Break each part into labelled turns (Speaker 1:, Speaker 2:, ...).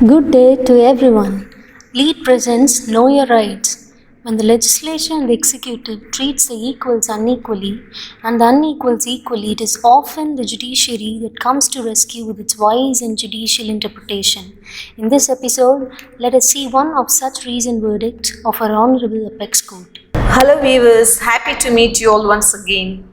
Speaker 1: Good day to everyone. Lead presents Know Your Rights. When the legislature and the executive treats the equals unequally and the unequals equally, it is often the judiciary that comes to rescue with its wise and judicial interpretation. In this episode, let us see one of such recent verdicts of our Honorable Apex Court.
Speaker 2: Hello viewers, happy to meet you all once again.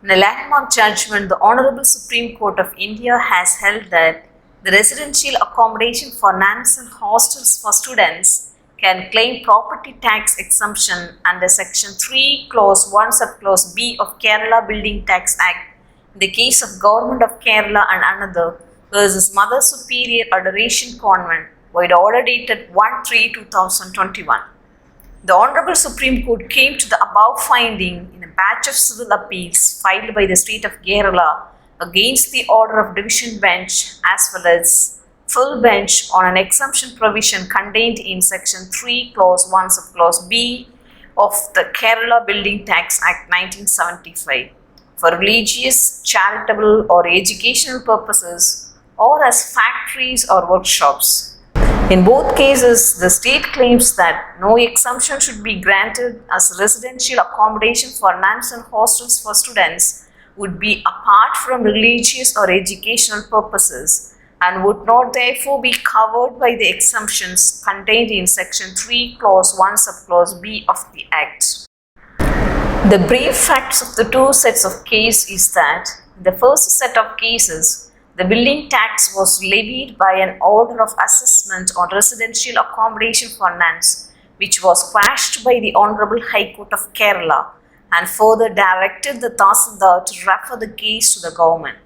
Speaker 2: In a landmark judgment, the Honorable Supreme Court of India has held that the residential accommodation for nuns and hostels for students can claim property tax exemption under Section 3, Clause 1, Subclause B of Kerala Building Tax Act in the case of Government of Kerala and another versus Mother Superior Adoration Convent, void order dated 1/3/2021. The Honorable Supreme Court came to the above finding in a batch of civil appeals filed by the state of Kerala against the order of division bench as well as full bench on an exemption provision contained in Section 3, Clause 1, Subclause B of the Kerala Building Tax Act 1975 for religious, charitable or educational purposes or as factories or workshops. In both cases, the state claims that no exemption should be granted as residential accommodation for nuns and hostels for students would be apart from religious or educational purposes and would not therefore be covered by the exemptions contained in Section 3, Clause 1, Subclause B of the Act. The brief facts of the two sets of case is that in the first set of cases, the building tax was levied by an order of assessment on residential accommodation for nuns, which was quashed by the Honorable High Court of Kerala and further directed the Tahsildar to refer the case to the government.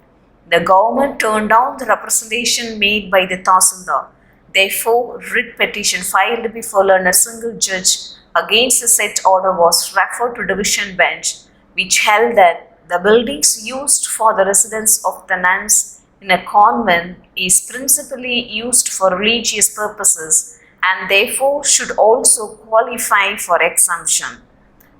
Speaker 2: The government turned down the representation made by the Tahsildar. Therefore, writ petition filed before a single judge against the said order was referred to division bench, which held that the buildings used for the residence of the nuns in a convent is principally used for religious purposes and therefore should also qualify for exemption.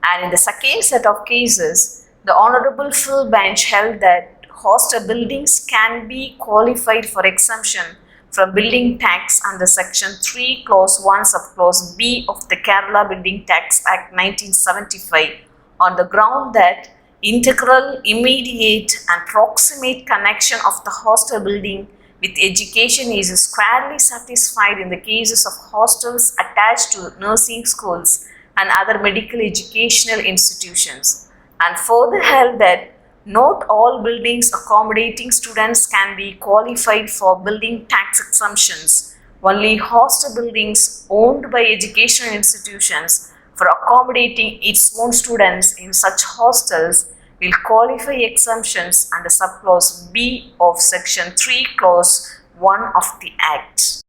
Speaker 2: And in the second set of cases, the Honorable Full Bench held that hostel buildings can be qualified for exemption from building tax under Section 3, Clause 1, Subclause B of the Kerala Building Tax Act 1975 on the ground that integral, immediate and proximate connection of the hostel building with education is squarely satisfied in the cases of hostels attached to nursing schools and other medical educational institutions, and further held that not all buildings accommodating students can be qualified for building tax exemptions. Only hostel buildings owned by educational institutions for accommodating its own students in such hostels will qualify exemptions under subclause B of Section 3, Clause 1 of the Act.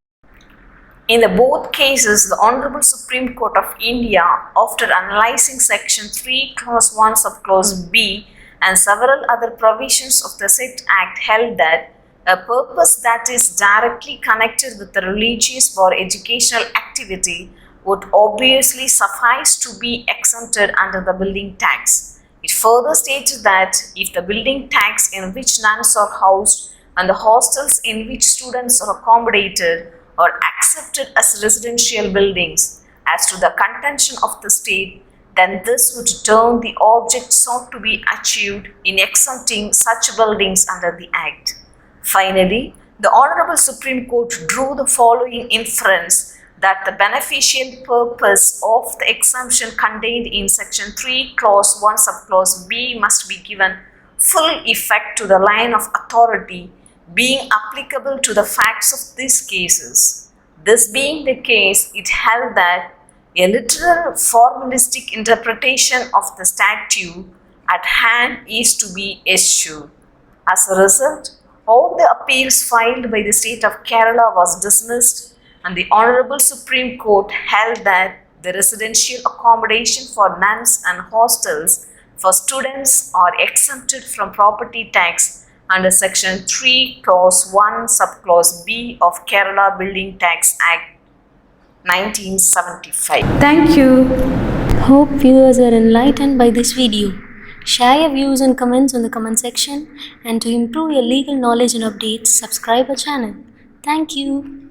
Speaker 2: In the both cases, the Honorable Supreme Court of India, after analyzing Section 3, Clause 1, Subclause B and several other provisions of the said Act, held that a purpose that is directly connected with the religious or educational activity would obviously suffice to be exempted under the building tax. It further stated that if the building tax in which nuns are housed and the hostels in which students are accommodated are accepted as residential buildings as to the contention of the state, then this would turn the object sought to be achieved in exempting such buildings under the Act. Finally, the Honorable Supreme Court drew the following inference that the beneficial purpose of the exemption contained in Section 3, Clause 1, Subclause B must be given full effect to the line of authority being applicable to the facts of these cases. This being the case, it held that a literal formalistic interpretation of the statute at hand is to be eschewed. As a result, all the appeals filed by the state of Kerala was dismissed and the Honorable Supreme Court held that the residential accommodation for nuns and hostels for students are exempted from property tax under Section 3, Clause 1, Subclause B of Kerala Building Tax Act 1975.
Speaker 1: Thank you. Hope viewers are enlightened by this video. Share your views and comments in the comment section, and to improve your legal knowledge and updates, subscribe our channel. Thank you.